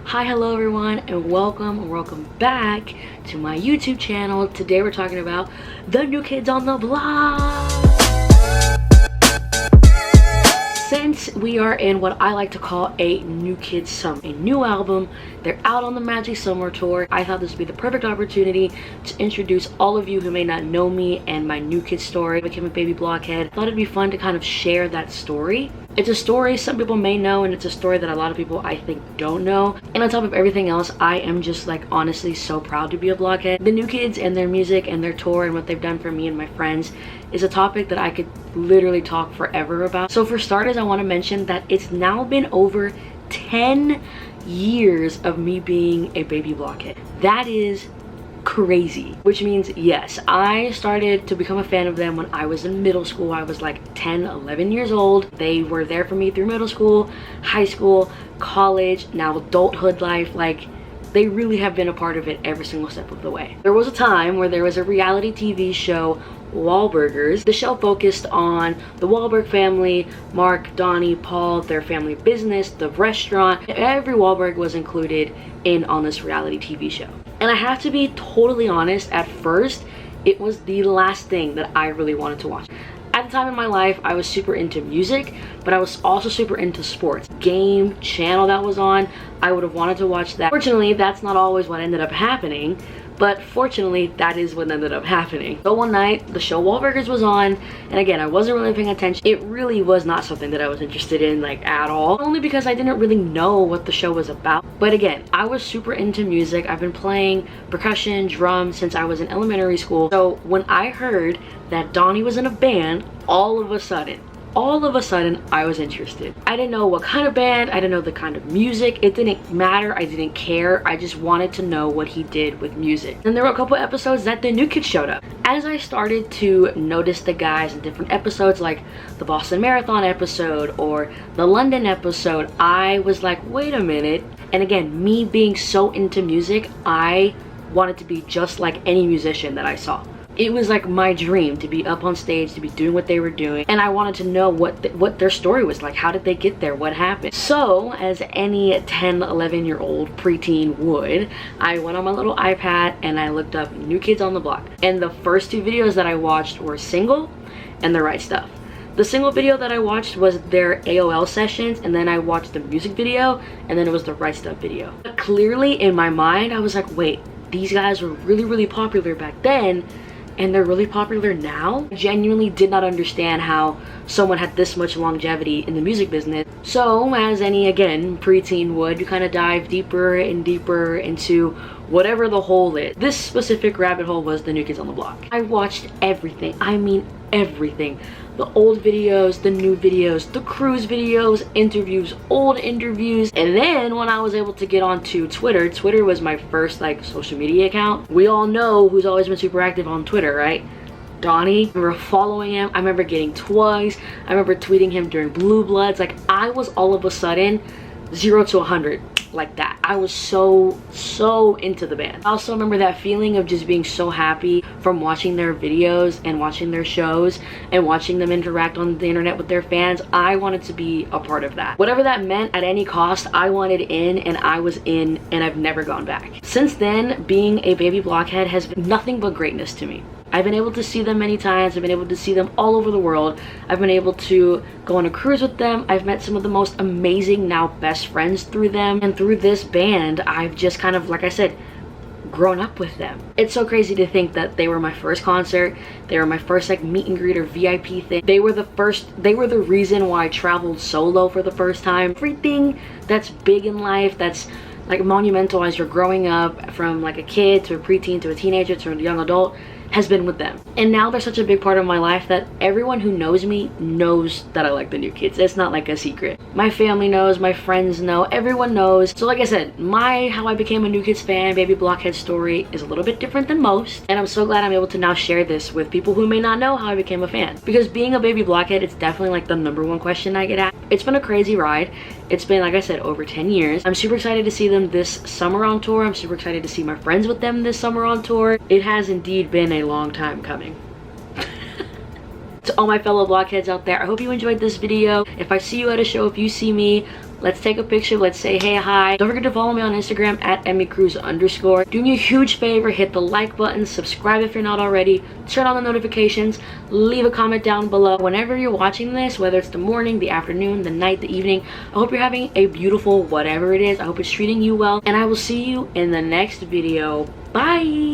Hi, hello everyone, and welcome back to my YouTube channel. Today we're talking about the New Kids on the Block. Since we are in what I like to call a New Kids Summer, a new album, they're out on the Magic Summer Tour, I thought this would be the perfect opportunity to introduce all of you who may not know me and my New Kids story. I became a baby blockhead. I thought it'd be fun to kind of share that story. It's a story some people may know, and it's a story that a lot of people I think don't know. And on top of everything else, I am just like honestly so proud to be a blockhead. The New Kids and their music and their tour and what they've done for me and my friends is a topic that I could literally talk forever about. So for starters, I want to mention that it's now been over 10 years of me being a baby blockhead. That is crazy, which means yes, I started to become a fan of them when I was in middle school. I was like 10-11 years old. They were there for me through middle school, high school, college, now adulthood life. Like, they really have been a part of it every single step of the way. There was a time where there was a reality TV show, Wahlburgers. The show focused on the Wahlberg family, Mark, Donnie, Paul, their family business, the restaurant. Every Wahlberg was included on this reality TV show. And I have to be totally honest, at first, it was the last thing that I really wanted to watch. At the time in my life, I was super into music, but I was also super into sports. Game channel that was on, I would have wanted to watch that. Fortunately, that's not always what ended up happening, but fortunately, that is what ended up happening. So one night, the show Wahlburgers was on, and again, I wasn't really paying attention. It really was not something that I was interested in, like, at all. Only because I didn't really know what the show was about. But again, I was super into music. I've been playing percussion, drums since I was in elementary school. So when I heard that Donnie was in a band, all of a sudden, I was interested. I didn't know what kind of band, I didn't know the kind of music. It didn't matter, I didn't care. I just wanted to know what he did with music. And there were a couple episodes that the New Kids showed up. As I started to notice the guys in different episodes, like the Boston Marathon episode or the London episode, I was like, wait a minute. And again, me being so into music, I wanted to be just like any musician that I saw. It was like my dream to be up on stage, to be doing what they were doing, and I wanted to know what their story was like. How did they get there? What happened? So, as any 10, 11-year-old preteen would, I went on my little iPad and I looked up New Kids on the Block. And the first two videos that I watched were Single and The Right Stuff. The single video that I watched was their AOL sessions, and then I watched the music video, and then it was the Right Stuff video. But clearly in my mind, I was like, wait, these guys were really, really popular back then, and they're really popular now? I genuinely did not understand how someone had this much longevity in the music business. So, as any, again, preteen would, you kind of dive deeper and deeper into whatever the hole is. This specific rabbit hole was the New Kids on the Block. I watched everything. I mean everything. The old videos, the new videos, the cruise videos, interviews, old interviews. And then when I was able to get onto Twitter, Twitter was my first like social media account. We all know who's always been super active on Twitter, right? Donnie. I remember following him. I remember getting twice. I remember tweeting him during Blue Bloods. Like, I was all of a sudden 0 to 100 like that. I was so into the band. I also remember that feeling of just being so happy from watching their videos and watching their shows and watching them interact on the internet with their fans. I wanted to be a part of that. Whatever that meant, at any cost, I wanted in, and I was in, and I've never gone back. Since then, being a baby blockhead has been nothing but greatness to me. I've been able to see them many times. I've been able to see them all over the world. I've been able to go on a cruise with them. I've met some of the most amazing, now best friends through them. And through this band, I've just kind of, like I said, grown up with them. It's so crazy to think that they were my first concert. They were my first like meet and greet or VIP thing. They were the reason why I traveled solo for the first time. Everything that's big in life, that's like monumental as you're growing up, from like a kid to a preteen to a teenager to a young adult, has been with them. And now they're such a big part of my life that everyone who knows me knows that I like the New Kids. It's not like a secret. My family knows, my friends know, everyone knows. So like I said, how I became a New Kids fan, baby blockhead story is a little bit different than most. And I'm so glad I'm able to now share this with people who may not know how I became a fan. Because being a baby blockhead, it's definitely like the #1 question I get asked. It's been a crazy ride. It's been, like I said, over 10 years. I'm super excited to see them this summer on tour. I'm super excited to see my friends with them this summer on tour. It has indeed been a long time coming. To all my fellow blockheads out there, I hope you enjoyed this video. If I see you at a show, if you see me, Let's take a picture. Let's say hey, hi. Don't forget to follow me on Instagram at @EmmyCruz_. Do me a huge favor, hit the like button, subscribe if you're not already, turn on the notifications, leave a comment down below. Whenever you're watching this, whether it's the morning, the afternoon, the night, the evening, I hope you're having a beautiful whatever it is. I hope it's treating you well, and I will see you in the next video. Bye.